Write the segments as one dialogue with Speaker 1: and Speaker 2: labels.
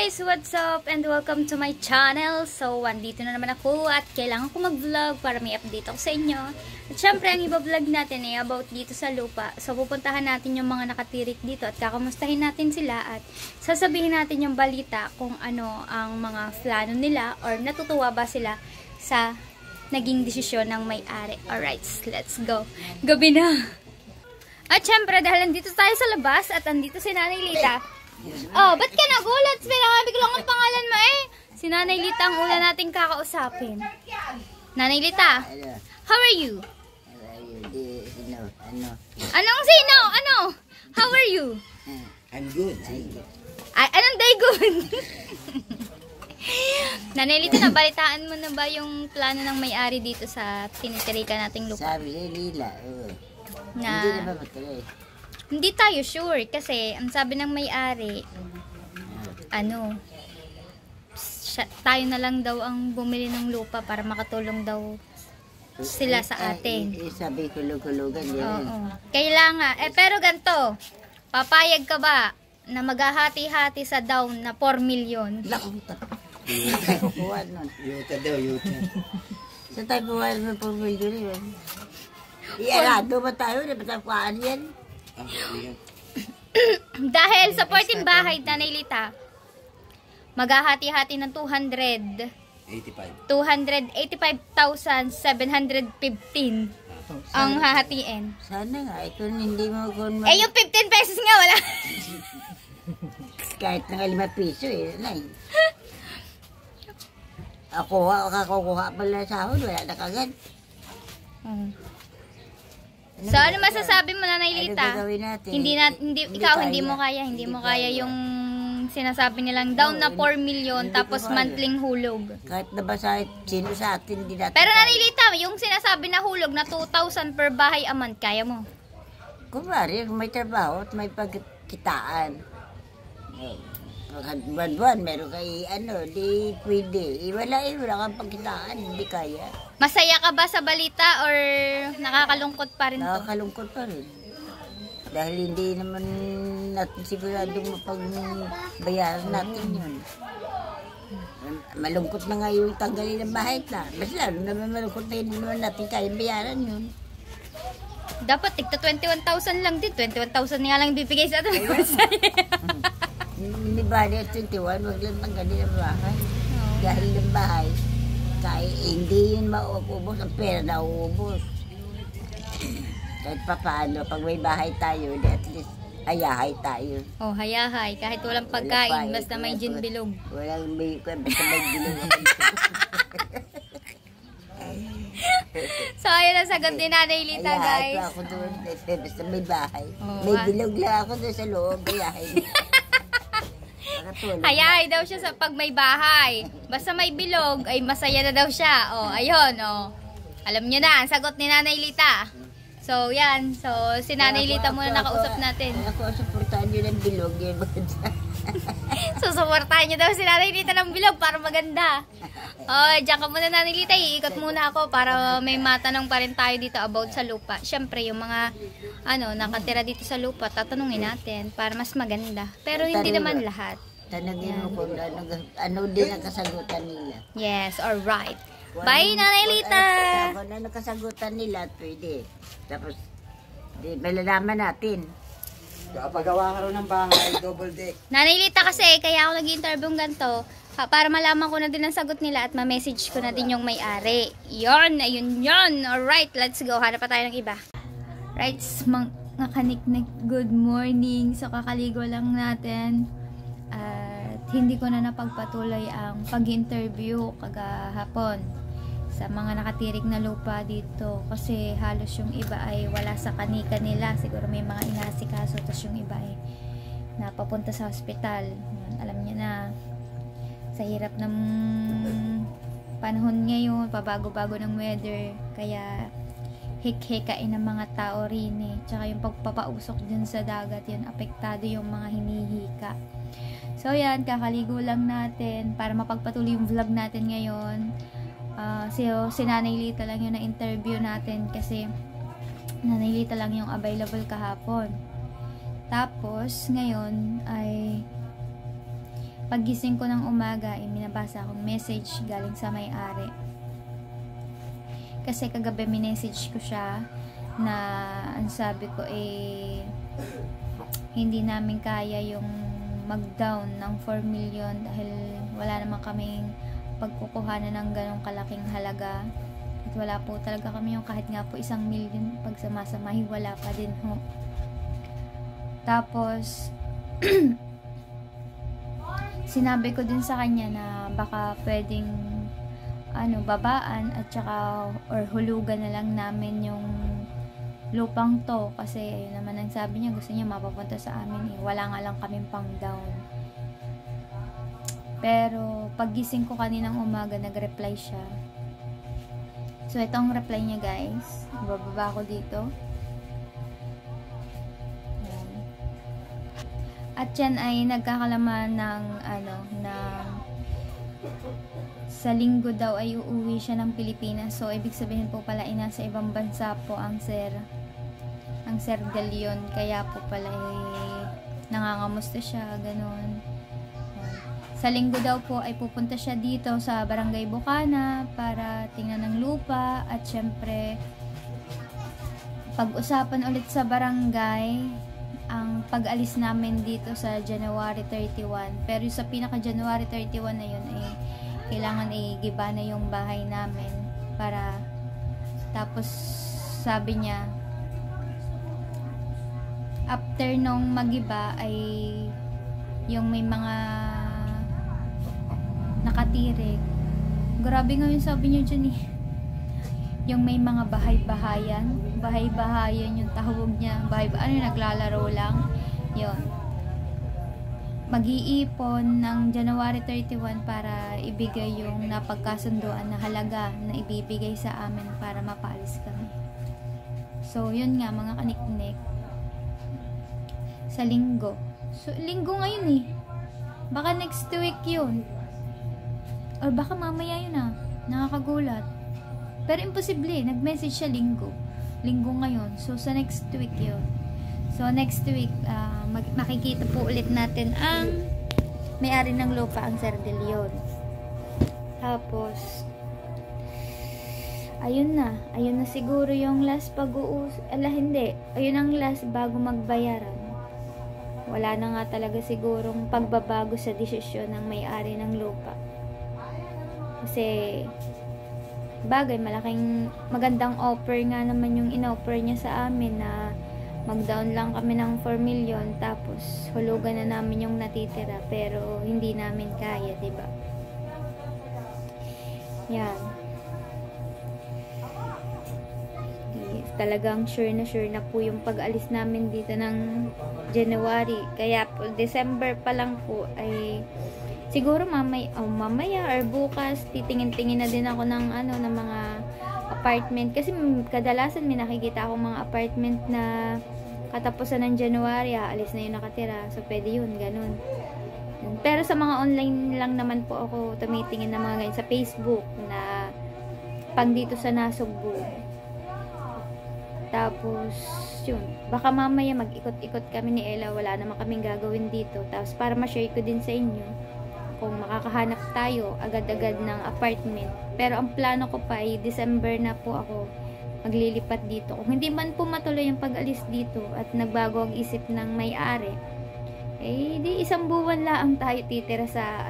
Speaker 1: guys! What's up? And welcome to my channel. So, andito na naman ako at kailangan ko mag-vlog para may update ako sa inyo. At syempre, ang iba-vlog natin ay about dito sa lupa. So, pupuntahan natin yung mga nakatirik dito at kakamustahin natin sila at sasabihin natin yung balita kung ano ang mga plano nila or natutuwa ba sila sa naging desisyon ng may-ari. Alright, let's go. Gabi na! At syempre, dahil nandito tayo sa labas at andito si Nanay Lita. Oh, ba't ka nagulat? Pinangabi ko lang ang pangalan mo eh. Si Nanay Lita ang una nating kakausapin. Nanay Lita, how are you? Anong sino? Ano? How are you?
Speaker 2: I'm good.
Speaker 1: Ay, anong day good? Nanay Lita, nabalitaan mo na ba yung plano ng may-ari dito sa tinitirikan nating lupa?
Speaker 2: Sabi ni Lila,
Speaker 1: Na,
Speaker 2: hindi na ba matuloy?
Speaker 1: hindi tayo sure kasi ang sabi ng may-ari, tayo na lang daw ang bumili ng lupa para makatulong daw sila sa atin.
Speaker 2: Sabi kulog-kulogan yan.
Speaker 1: Oo. Kailangan. Pero ganito, papayag ka ba na maghahati-hati sa down na 4 million?
Speaker 2: Lakunta. Kukuha nun. Yuta daw, yuta. Sa tayo kuha ng 4 million yun. Iarado ba tayo? Di ba tayo kuhaan yan?
Speaker 1: Dahil sa 14 bahay, Nanay Lita, maghahati-hati ng 285,715 ang hahatiin.
Speaker 2: Sana nga, kung hindi mo kung
Speaker 1: Yung 15 pesos nga, wala.
Speaker 2: kahit nga 5 piso nay. Ako, kakukuha pala sa sahod, wala na kagad.
Speaker 1: So, ano masasabi mo, Nanay Lita?
Speaker 2: Ano gagawin natin?
Speaker 1: Hindi mo kaya yung sinasabi nilang down na 4 million tapos monthly hulog.
Speaker 2: Kahit nabasa sino sa atin, hindi natin.
Speaker 1: Pero Nanay Lita, yung sinasabi na hulog na 2,000 per bahay a month, kaya mo?
Speaker 2: Kumari, kung may trabaho at may pagkitaan. Buwan-buwan, meron kay di pwede. Wala kang pagkitaan, hindi kaya.
Speaker 1: Masaya ka ba sa balita or nakakalungkot pa rin to?
Speaker 2: Nakakalungkot pa rin. Dahil hindi naman natin siguradong mapagbayaran natin yun. Malungkot na nga yung tanggalin ng bahay na. Mas lalo naman malungkot na hindi naman natin kaya bayaran yun.
Speaker 1: Dapat tigta 21,000 lang din. 21,000 nga lang bibigay sa atin.
Speaker 2: Hindi ba na 21, wag lang tanggalin ng bahay. Dahil ng bahay, kahit hindi yun mauubos, ang pera na uubos. Kahit pa paano, pag may bahay tayo, at least hayahay tayo.
Speaker 1: Oh, hayahay. Kahit walang pagkain, basta may gin bilog.
Speaker 2: Walang basta may bilog.
Speaker 1: So, ayun ang sagot ni Nanay Lita, guys.
Speaker 2: Hayahay ako doon, basta may bahay. May bilog lang ako doon sa loob, hayahay.
Speaker 1: Hayahay daw siya sa pag may bahay. Basta may bilog, ay masaya na daw siya. Oh, ayun, oh. Alam niyo na, ang sagot ni Nanay Lita. So, yan. So, si Nanay Lita muna nakausap natin.
Speaker 2: Ako, suportahan niyo ng bilog. Yun maganda.
Speaker 1: So, suportahan niyo daw si Nanay Lita ng bilog para maganda. Oh, diyan ka muna, Nanay Lita. Iikot muna ako para may matanong pa rin tayo dito about sa lupa. Siyempre, yung mga nakatira dito sa lupa, tatanungin natin para mas maganda. Pero hindi naman lahat.
Speaker 2: Tanagin mo kung ano din ang kasagutan nila.
Speaker 1: Yes, alright. Bye, Nanay Lita!
Speaker 2: Kung ano kasagutan nila, pwede. Tapos, malalaman natin.
Speaker 3: Kapagawa ka rin ng bahay, double deck.
Speaker 1: Nanay Lita kasi, kaya ako nag-interview ng ganito, para malaman ko na din ang sagot nila at ma-message ko na din yung may-ari. Ayun yun. Alright, let's go. Hanap pa tayo ng iba. Right, mga kaniknik, good morning. So, kakaligo lang natin. At hindi ko na napagpatuloy ang pag-interview kagahapon sa mga nakatirik na lupa dito kasi halos yung iba ay wala sa kanika nila, siguro may mga inasikaso, tapos yung iba ay napapunta sa hospital. Alam niyo na, sa hirap ng panahon ngayon, pabago-bago ng weather, kaya hik-hikain ng mga tao rin tsaka yung pagpapausok dyan sa dagat, yun apektado yung mga hinihika. So yan, kakaligo lang natin para mapagpatuloy yung vlog natin ngayon. Si Nanay Lita lang yung na-interview natin kasi Nanay Lita lang yung available kahapon. Tapos ngayon ay Paggising ko ng umaga, minabasa akong message galing sa may-ari. Kasi kagabi minessage ko siya na ang sabi ko hindi namin kaya yung mag-down ng 4 million dahil wala naman kaming pagkukuhanan ng ganong kalaking halaga. At wala po talaga kami yung kahit nga po 1 million pag sama-samahin, wala pa din ho. Tapos sinabi ko din sa kanya na baka pwedeng babaan at saka or hulugan na lang namin yung lupang to kasi ayun naman ang sabi niya, gusto niya mapapunta sa amin wala nga lang kaming pang down. Pero paggising ko kaninang umaga, nag-reply siya. So itong reply niya guys, bababa ko dito. At yan ay nagkakalaman ng sa linggo daw ay uuwi siya ng Pilipinas. So ibig sabihin po pala nasa ibang bansa po ang Sir De Leon, kaya po pala nangangamusta siya, ganun. Sa linggo daw po ay pupunta siya dito sa Barangay Bukana para tingnan ng lupa at syempre pag-usapan ulit sa barangay ang pag-alis namin dito sa January 31. Pero sa pinaka January 31 na yun kailangan giba na yung bahay namin para tapos sabi niya after nung magiba ay yung may mga nakatirik. Grabe nga yung sabi niyo dyan yung may mga bahay-bahayan yung tawag niya, naglalaro lang yun. Mag-iipon ng January 31 para ibigay yung napagkasunduan na halaga na ibibigay sa amin para mapaalis kami. So yun nga mga kaniknik, sa linggo, so linggo ngayon baka next week yun or baka mamaya yun nakakagulat. Pero imposible, nag-message siya linggo ngayon. So, sa next week yun. So, next week, makikita po ulit natin ang may-ari ng lupa, ang Sir De Leon. Tapos, ayun na siguro yung last hindi. Ayun ang last bago magbayaran. Wala na nga talaga sigurong pagbabago sa desisyon ng may-ari ng lupa. Kasi, bagay, magandang offer nga naman yung in-offer niya sa amin na mag-down lang kami ng 4 million tapos hulugan na namin yung natitira pero hindi namin kaya, diba? Yan. Talagang sure na po yung pag-alis namin dito ng January. Kaya po, December pa lang po ay siguro mamaya or bukas titingin-tingin na din ako ng ng mga apartment kasi kadalasan may nakikita akong mga apartment na katapusan ng January alis na yung nakatira, so pwede yun, ganun. Pero sa mga online lang naman po ako tumitingin ng mga ganyan sa Facebook na pang dito sa Nasugbu. Tapos yun, baka mamaya mag-ikot-ikot kami ni Ella, wala naman kaming gagawin dito, tapos para ma-share ko din sa inyo kung makakahanap tayo agad-agad ng apartment. Pero ang plano ko pa ay December na po ako maglilipat dito. Kung hindi man po matuloy yung pag-alis dito at nagbago ang isip ng may-ari, di 1 buwan lang tayo titira sa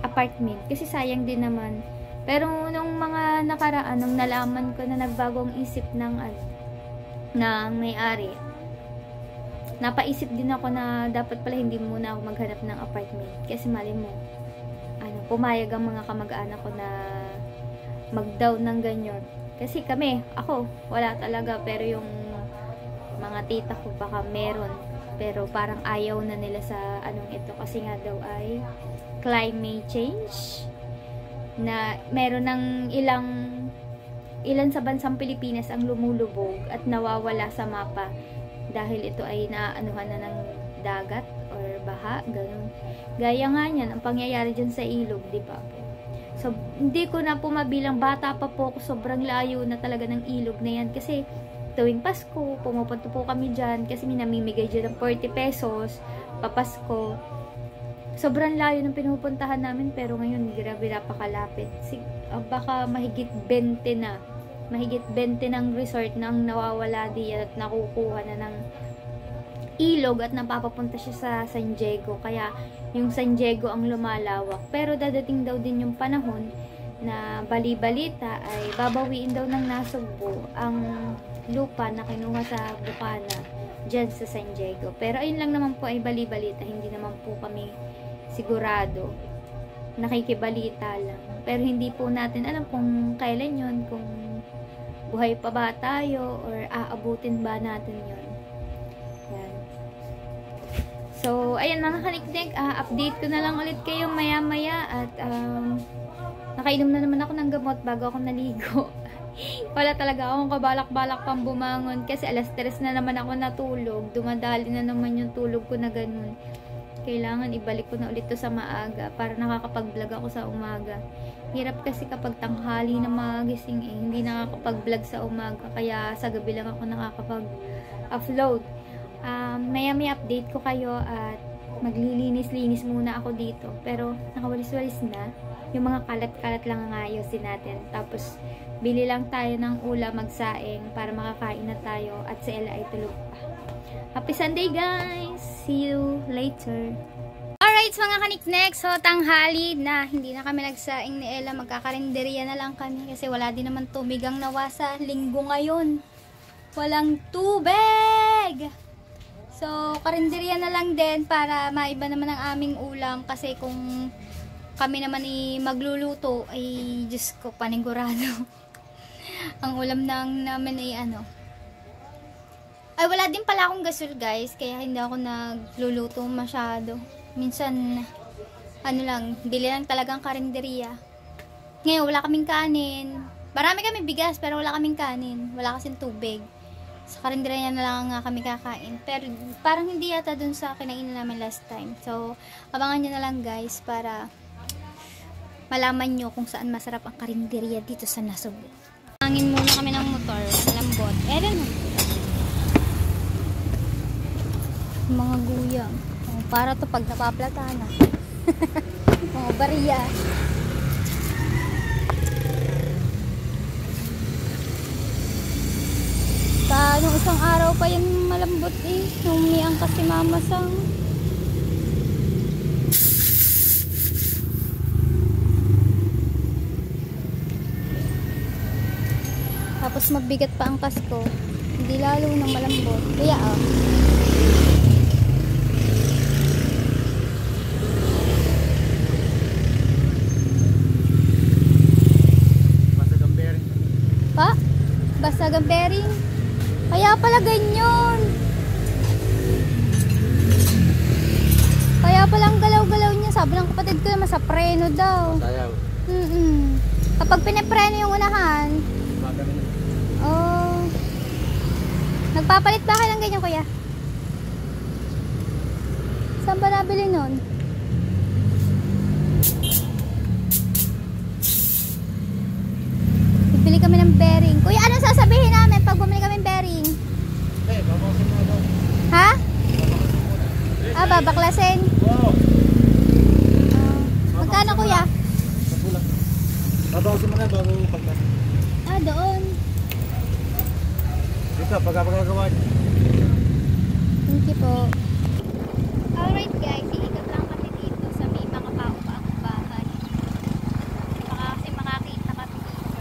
Speaker 1: apartment. Kasi sayang din naman. Pero nung mga nakaraan, nung nalaman ko na nagbago ang isip ng may-ari, napaisip din ako na dapat pala hindi muna ako maghanap ng apartment. Kasi mali mo, pumayag ang mga kamag-anak ko na mag-down ng ganyan. Kasi ako, wala talaga. Pero yung mga tita ko baka meron. Pero parang ayaw na nila sa ito. Kasi nga daw ay climate change. Na meron ng ilan sa bansang Pilipinas ang lumulubog at nawawala sa mapa. Dahil ito ay naaanuhan na ng dagat or baha, ganun. Gaya nga niyan, ang pangyayari dyan sa ilog, di ba? So, hindi ko na po mabilang, bata pa po ako, sobrang layo na talaga ng ilog na yan. Kasi, tuwing Pasko, pumupunta po kami dyan, kasi may namimigay dyan ng 40 pesos papasko. Sobrang layo ng pinupuntahan namin, pero ngayon grabe napakalapit. Baka mahigit 20 na. Mahigit 20 ng resort na ang nawawala diyan at nakukuha na ng ilog at napapapunta siya sa San Diego. Kaya yung San Diego ang lumalawak. Pero dadating daw din yung panahon na bali-balita ay babawiin daw ng Nasugbu ang lupa na kinuha sa Bukana dyan sa San Diego. Pero ayun lang naman po ay bali-balita. Hindi naman po kami sigurado. Nakikibalita lang. Pero hindi po natin alam kung kailan yun, kung buhay pa ba tayo or aabutin ba natin yun. Yan. So, ayan mga kaniknik, update ko na lang ulit kayo maya-maya at nakainom na naman ako ng gamot bago ako naligo. Wala talaga akong kabalak-balak pang bumangon kasi alas 3 na naman ako natulog. Dumadali na naman yung tulog ko na ganun. Kailangan ibalik ko na ulit to sa maaga para nakakapag-vlog ako sa umaga. Hirap kasi kapag tanghali na magising hindi nakakapag-vlog sa umaga. Kaya sa gabi lang ako nakakapag-upload. Maya-maya update ko kayo at maglilinis-linis muna ako dito. Pero nakawalis-walis na. Yung mga kalat-kalat lang ang ayusin natin. Tapos, bili lang tayo ng ulam, magsaing para makakain na tayo at si Ella ay tulog pa. Happy Sunday guys! See you later! Alright mga kaniknek, so tanghali na. Hindi na kami nagsaing ni Ella. Magkakarinderya na lang kami kasi wala din naman tubig ang nawasa. Linggo ngayon. Walang tubig! So, karinderya na lang din para maiba naman ang aming ulam kasi kung kami naman magluluto ay Diyos ko panigurado. Ang ulam namin ay ay wala din pala akong gasol guys kaya hindi ako nagluluto masyado. Minsan lang, bili lang talagang karinderya. Ngayon wala kaming kanin. Marami kami bigas pero wala kaming kanin. Wala kasing tubig. Sa karinderya na lang nga kami kakain. Pero parang hindi yata dun sa kinainan namin last time. So abangan nyo na lang guys para malaman nyo kung saan masarap ang karinderya dito sa Nasugbu. Hangin muna kami ng motor. Lambot. Mga guyang. Para to pag napaplata na. Mga bariya. Nung isang araw pa yung malambot Humiang kasi mamasang. Tapos mabigat pa ang kasko. Hindi lalo nang malambot. Kaya
Speaker 3: Basag ang bearing.
Speaker 1: Pa? Basag ang bearing? Kaya pala ganyan. Kaya pala ang galaw-galaw niya. Sabi ng kapatid ko naman sa preno daw.
Speaker 3: Sayaw.
Speaker 1: Kapag pinapreno yung unahan. Oh. Nagpapalit ba kayo ng ganyan, kuya? Saan ba nabili nun? Bibili kami ng bearing. Kuya, anong sasabihin namin pag bumili kami ng bearing?
Speaker 3: Babaklasin mo daw.
Speaker 1: Ha? Babaklasin?
Speaker 3: Oo.
Speaker 1: Magkano, kuya?
Speaker 3: Babaklasin mo na bago pagkas.
Speaker 1: Doon.
Speaker 3: Dito, pagkagawa niyo.
Speaker 1: Thank you po. Alright guys, iikot lang kami dito sa may mga paupang bahay. Baka kasi makakita kami dito.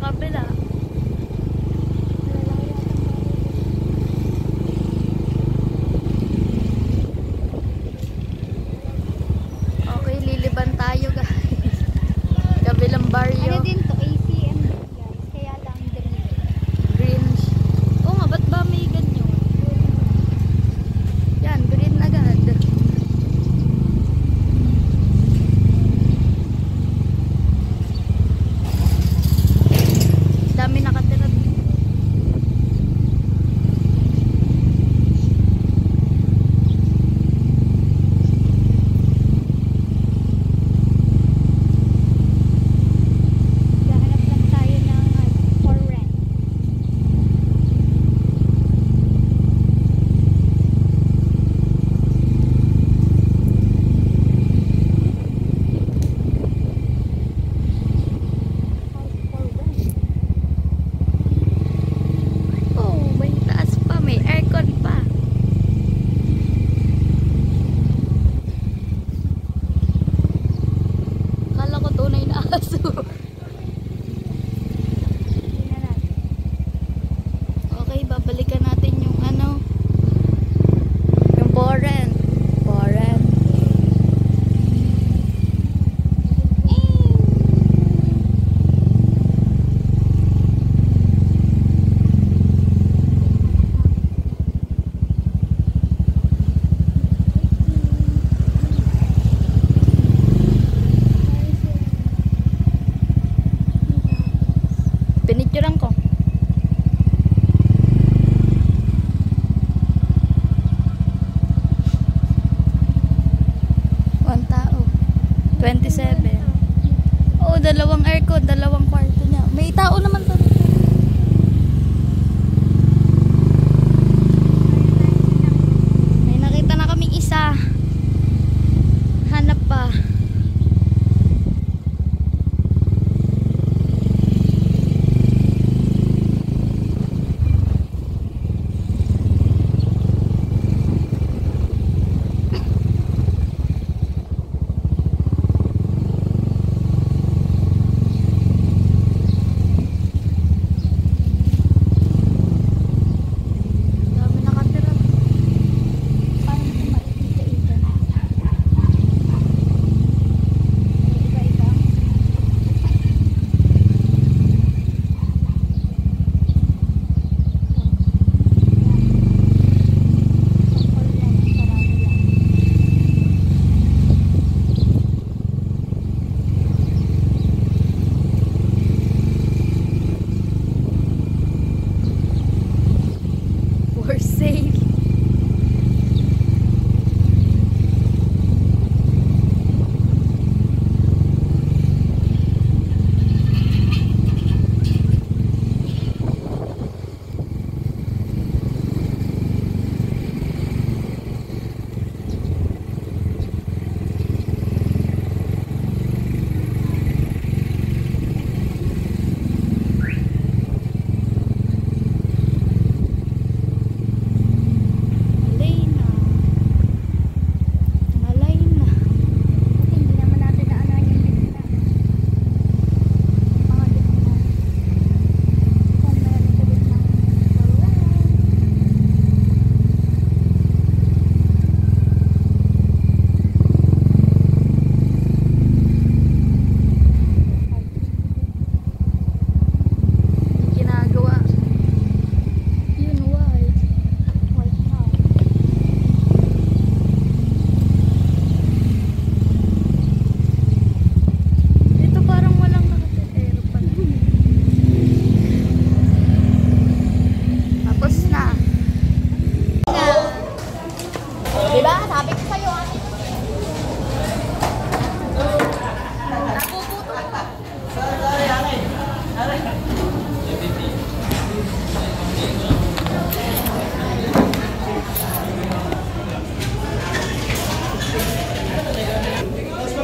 Speaker 1: kabila. Okay, liliban tayo guys. Kabilang baryo. Ano din to? ACM guys. Kaya lang green. Green. Oo nga, ba't ba may ganyan? Yan, green agad. Dami nakatira. Gahanap lang tayo ng for rent. Oh, may taas pa, may aircon pa. Kala ko tunay na aso. Okay, babalikan natin yung ano, yung boren. Boren. Pinicturean ko. One tao. 27. Oh, dalawang aircon, dalawang kwarto niya. May tao naman to. May nakita na kaming isa. Hanap pa. Dami nakatira. Paano ito maikita-ita na? Iba-iba. For sale. Alay na. Alay na. Hindi naman natin naanan yung bigla. Mga bigla. Kung meron sa bigla. Ginagawa. Yun, white. White house. Dito parang walang nakatitero pala. Tapos na. Diba? Sabi ko sa'yo, ate.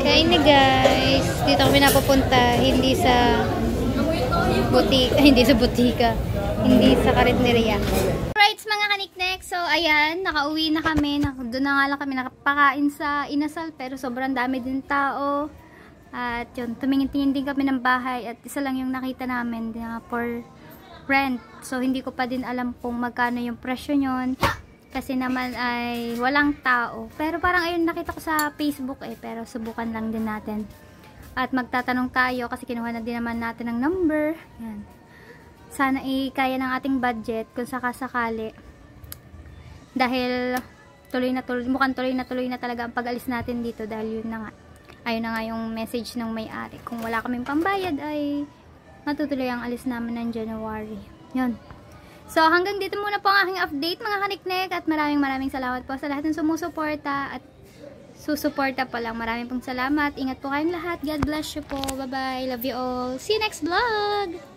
Speaker 1: Kain na guys. Dito kami napupunta. Hindi sa butika. Hindi sa butika. Hindi sa karinderya. Alright mga kaniknek. So ayan. Nakauwi na kami. Doon na nga lang kami nakapakain sa inasal. Pero sobrang dami din tao. At yun, tumingin-tingin din kami ng bahay at isa lang yung nakita namin for rent. So hindi ko pa din alam kung magkano yung presyo nyon. Kasi naman ay walang tao. Pero parang ayun nakita ko sa Facebook pero subukan lang din natin. At magtatanong tayo kasi kinuha na din naman natin ng number. Yan. Sana kaya ng ating budget kung sakasakali. Dahil mukhang tuloy na talaga ang pag-alis natin dito dahil yun na nga. Ayun na nga yung message ng may-ari. Kung wala kaming pambayad ay matutuloy ang alis namin ng January. Yun. So, hanggang dito muna po ang aking update mga kaniknek at maraming salamat po sa lahat ng sumusuporta at susuporta pa lang. Maraming pong salamat. Ingat po kayong lahat. God bless you po. Bye-bye. Love you all. See you next vlog!